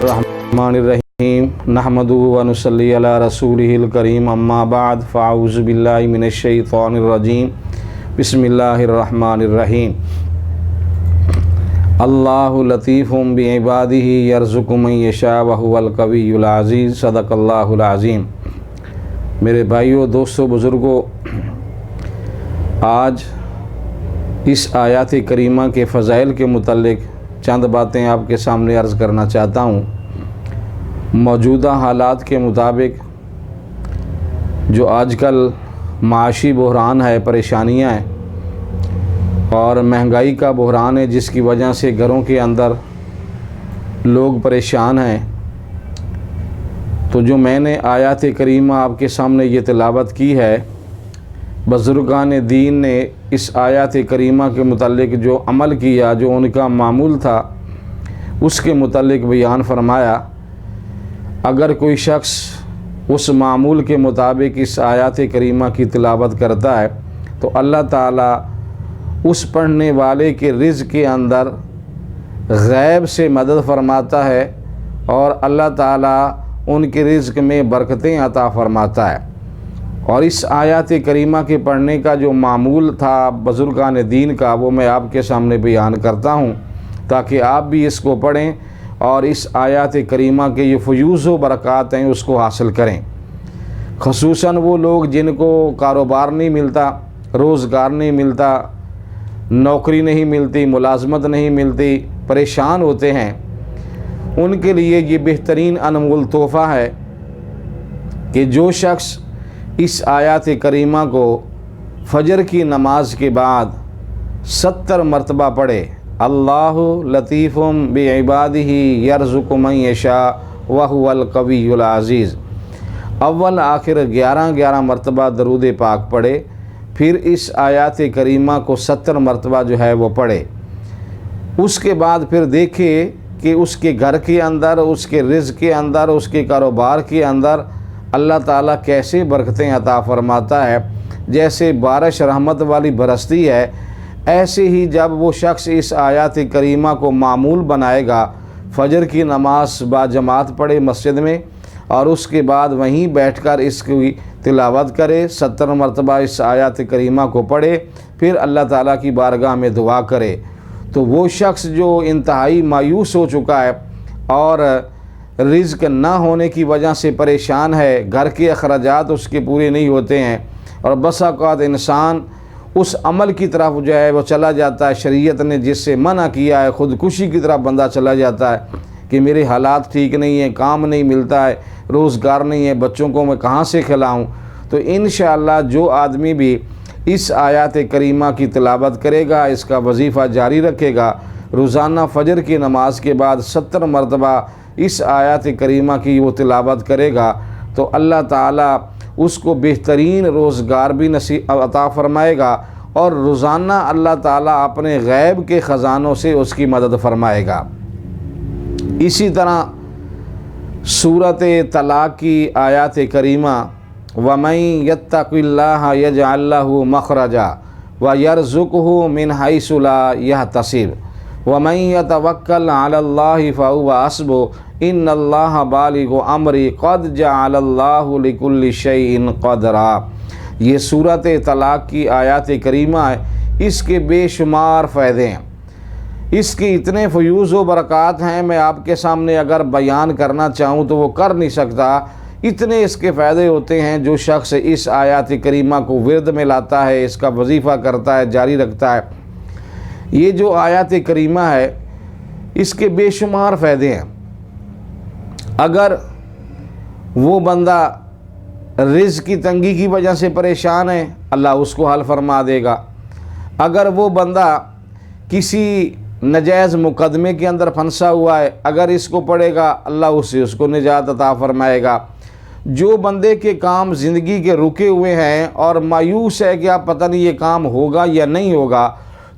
الرحمن الرحیم نحمدہ ونصلی علی رسولہ الکریم اما بعد فاعوذ باللہ من الشیطان الرجیم بسم اللہ الرحمن الرحیم اللہ لطیف بعبادہ یرزق من یشاء وہو القوی العزیز صدق اللہ العظیم۔ میرے بھائیوں، دوستوں، بزرگوں، آج اس آیات کریمہ کے فضائل کے متعلق چند باتیں آپ کے سامنے عرض کرنا چاہتا ہوں۔ موجودہ حالات کے مطابق جو آج کل معاشی بحران ہے، پریشانیاں ہیں اور مہنگائی کا بحران ہے، جس کی وجہ سے گھروں کے اندر لوگ پریشان ہیں، تو جو میں نے آیات کریمہ آپ کے سامنے یہ تلاوت کی ہے، بزرگان دین نے اس آیات کریمہ کے متعلق جو عمل کیا، جو ان کا معمول تھا، اس کے متعلق بیان فرمایا۔ اگر کوئی شخص اس معمول کے مطابق اس آیات کریمہ کی تلاوت کرتا ہے تو اللہ تعالیٰ اس پڑھنے والے کے رزق کے اندر غیب سے مدد فرماتا ہے اور اللہ تعالیٰ ان کے رزق میں برکتیں عطا فرماتا ہے۔ اور اس آیات کریمہ کے پڑھنے کا جو معمول تھا بزرگان دین کا، وہ میں آپ کے سامنے بیان کرتا ہوں تاکہ آپ بھی اس کو پڑھیں اور اس آیات کریمہ کے یہ فیوز و برکات ہیں اس کو حاصل کریں۔ خصوصاً وہ لوگ جن کو کاروبار نہیں ملتا، روزگار نہیں ملتا، نوکری نہیں ملتی، ملازمت نہیں ملتی، پریشان ہوتے ہیں، ان کے لیے یہ بہترین انمول تحفہ ہے کہ جو شخص اس آیات کریمہ کو فجر کی نماز کے بعد 70 مرتبہ پڑھے۔ اللہ لطیف بعبادہ یرزق من یشاء وہو القوی العزیز، اول آخر 11 مرتبہ درود پاک پڑھے، پھر اس آیات کریمہ کو 70 مرتبہ جو ہے وہ پڑھے۔ اس کے بعد پھر دیکھے کہ اس کے گھر کے اندر، اس کے رزق کے اندر، اس کے کاروبار کے اندر اللہ تعالیٰ کیسے برکتیں عطا فرماتا ہے۔ جیسے بارش رحمت والی برستی ہے، ایسے ہی جب وہ شخص اس آیات کریمہ کو معمول بنائے گا، فجر کی نماز با جماعت پڑھے مسجد میں اور اس کے بعد وہیں بیٹھ کر اس کی تلاوت کرے، 70 مرتبہ اس آیات کریمہ کو پڑھے، پھر اللہ تعالیٰ کی بارگاہ میں دعا کرے، تو وہ شخص جو انتہائی مایوس ہو چکا ہے اور رزق نہ ہونے کی وجہ سے پریشان ہے، گھر کے اخراجات اس کے پورے نہیں ہوتے ہیں، اور بسا اوقات انسان اس عمل کی طرف جو ہے وہ چلا جاتا ہے شریعت نے جس سے منع کیا ہے، خودکشی کی طرف بندہ چلا جاتا ہے کہ میرے حالات ٹھیک نہیں ہیں، کام نہیں ملتا ہے، روزگار نہیں ہے، بچوں کو میں کہاں سے کھلاؤں۔ تو انشاءاللہ جو آدمی بھی اس آیات کریمہ کی تلاوت کرے گا، اس کا وظیفہ جاری رکھے گا، روزانہ فجر کی نماز کے بعد 70 مرتبہ اس آیات کریمہ کی وہ تلاوت کرے گا، تو اللہ تعالیٰ اس کو بہترین روزگار بھی نصیب عطا فرمائے گا اور روزانہ اللہ تعالیٰ اپنے غیب کے خزانوں سے اس کی مدد فرمائے گا۔ اسی طرح سورۃ طلاق کی آیات کریمہ وَمَن يَتَّقِ اللَّهَ يَجْعَل لَّهُ مَخْرَجًا وَيَرْزُقْهُ مِنْ حَيْثُ لَا يَحْتَسِبُ وَمَن يَتَوَكَّلْ عَلَى اللَّهِ فَهُوَ حَسْبُهُ إِنَّ اللَّهَ بَالِغُ أَمْرِهِ قَدْ جَعَلَ اللَّهُ لِكُلِّ شَيْءٍ قَدْرًا۔ یہ سورۃ طلاق کی آیات کریمہ ہے، اس کے بے شمار فائدے ہیں، اس کے اتنے فیوز و برکات ہیں، میں آپ کے سامنے اگر بیان کرنا چاہوں تو وہ کر نہیں سکتا، اتنے اس کے فائدے ہوتے ہیں۔ جو شخص اس آیات کریمہ کو ورد میں لاتا ہے، اس کا وظیفہ کرتا ہے، جاری رکھتا ہے، یہ جو آیات کریمہ ہے اس کے بے شمار فائدے ہیں۔ اگر وہ بندہ رزق کی تنگی کی وجہ سے پریشان ہے، اللہ اس کو حل فرما دے گا۔ اگر وہ بندہ کسی ناجائز مقدمے کے اندر پھنسا ہوا ہے، اگر اس کو پڑھے گا اللہ اس کو نجات عطا فرمائے گا۔ جو بندے کے کام زندگی کے رکے ہوئے ہیں اور مایوس ہے کہ اب پتہ نہیں یہ کام ہوگا یا نہیں ہوگا،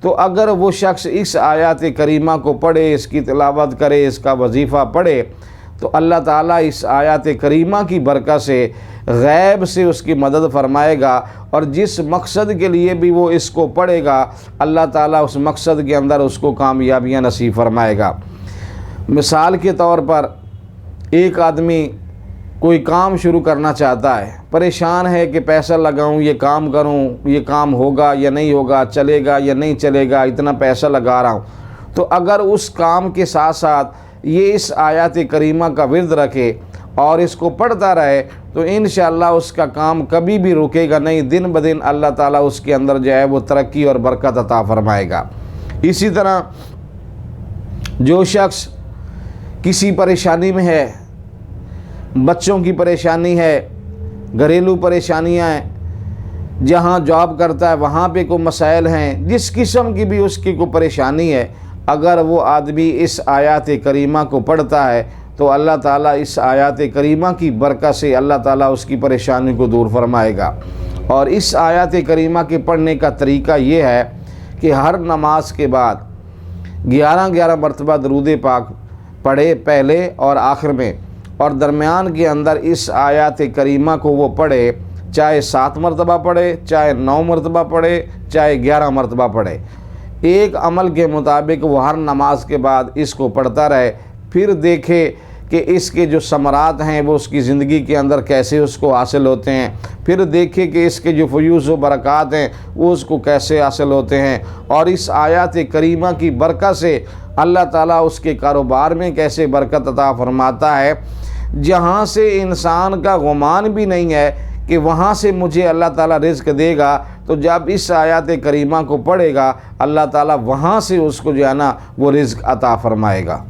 تو اگر وہ شخص اس آیات کریمہ کو پڑھے، اس کی تلاوت کرے، اس کا وظیفہ پڑھے، تو اللہ تعالیٰ اس آیات کریمہ کی برکت سے غیب سے اس کی مدد فرمائے گا، اور جس مقصد کے لیے بھی وہ اس کو پڑھے گا اللہ تعالیٰ اس مقصد کے اندر اس کو کامیابیاں نصیب فرمائے گا۔ مثال کے طور پر ایک آدمی کوئی کام شروع کرنا چاہتا ہے، پریشان ہے کہ پیسہ لگاؤں، یہ کام کروں، یہ کام ہوگا یا نہیں ہوگا، چلے گا یا نہیں چلے گا، اتنا پیسہ لگا رہا ہوں۔ تو اگر اس کام کے ساتھ ساتھ یہ اس آیات کریمہ کا ورد رکھے اور اس کو پڑھتا رہے تو انشاءاللہ اس کا کام کبھی بھی رکے گا نہیں، دن بدن اللہ تعالیٰ اس کے اندر جو ہے وہ ترقی اور برکت عطا فرمائے گا۔ اسی طرح جو شخص کسی پریشانی میں ہے، بچوں کی پریشانی ہے، گھریلو پریشانیاں ہیں، جہاں جاب کرتا ہے وہاں پہ کوئی مسائل ہیں، جس قسم کی بھی اس کی کوئی پریشانی ہے، اگر وہ آدمی اس آیات کریمہ کو پڑھتا ہے تو اللہ تعالیٰ اس آیات کریمہ کی برکت سے اللہ تعالیٰ اس کی پریشانی کو دور فرمائے گا۔ اور اس آیات کریمہ کے پڑھنے کا طریقہ یہ ہے کہ ہر نماز کے بعد 11 مرتبہ درود پاک پڑھے، پہلے اور آخر میں، اور درمیان کے اندر اس آیات کریمہ کو وہ پڑھے، چاہے 7 مرتبہ پڑھے، چاہے 9 مرتبہ پڑھے، چاہے 11 مرتبہ پڑھے۔ ایک عمل کے مطابق وہ ہر نماز کے بعد اس کو پڑھتا رہے، پھر دیکھے کہ اس کے جو ثمرات ہیں وہ اس کی زندگی کے اندر کیسے اس کو حاصل ہوتے ہیں، پھر دیکھے کہ اس کے جو فیوز و برکات ہیں وہ اس کو کیسے حاصل ہوتے ہیں، اور اس آیات کریمہ کی برکت سے اللہ تعالیٰ اس کے کاروبار میں کیسے برکت عطا فرماتا ہے، جہاں سے انسان کا گمان بھی نہیں ہے کہ وہاں سے مجھے اللہ تعالیٰ رزق دے گا، تو جب اس آیات کریمہ کو پڑھے گا اللہ تعالیٰ وہاں سے اس کو جو ہے نا وہ رزق عطا فرمائے گا۔